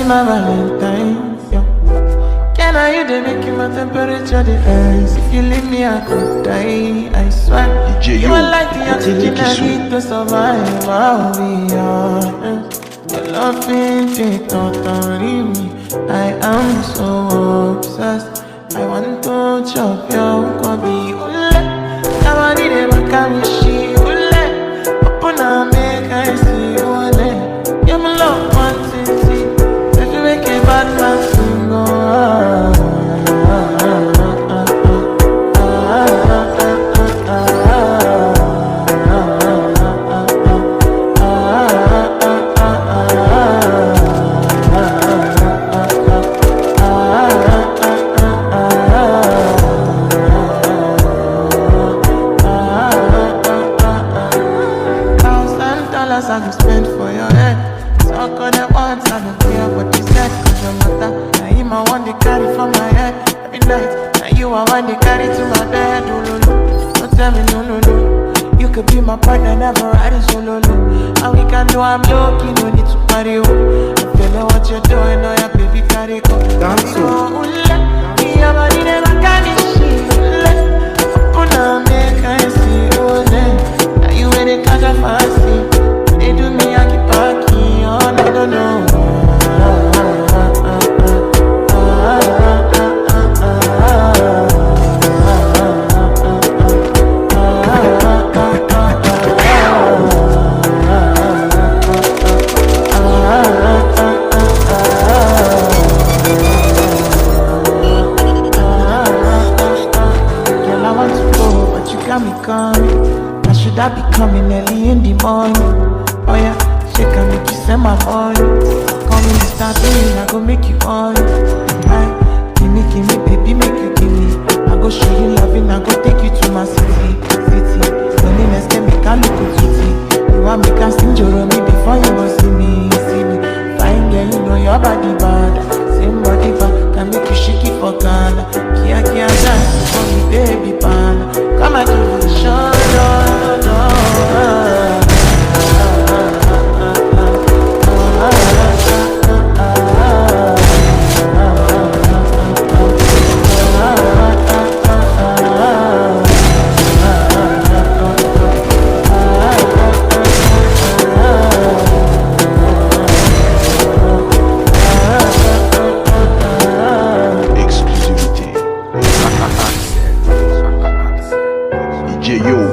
my Valentine's, yeah. Can I you they make you my temperature the rise? If you leave me I could die, I swear. DJ You are like the oxygen I need to survive, I'll be honest. Your loving take totally me. I am so obsessed. I want to chop your kobe ule. I need a makamishi ule. Open a make I see ule. You my love one city. If you make a bad man sing, I can spend for your head. Talk on that once, I don't care what you said. Cause your matter, now you my one they carry from my head. Every night, now you are one they carry to my bed. Oh, no, no, don't tell me no, no, no. You could be my partner, never riding solo, no. And we can do, I'm lucky, no need to party, oh. I feel like what you're doing, oh yeah, baby, carry go. Dance, oh, your body never carry shit, open up, make I see, oh, now you ain't a catch a fancy. They do me a keep packing, oh no no no. Girl, I want to go, but you got me coming. Why should I be coming early in the morning? Oh yeah, she can make you send my money. Come in, start doing, I go make you on. Aye, give me, baby, make you give me. I go show you loving, I go take you to my city. Loneliness can make a look at you want me can sing Joromi before you go see me. Fine girl, you know your body bad. Same body bad, can make you shake it for Ghana. Kia dance for me, baby pan. Come and give me a shot, DJ Yo.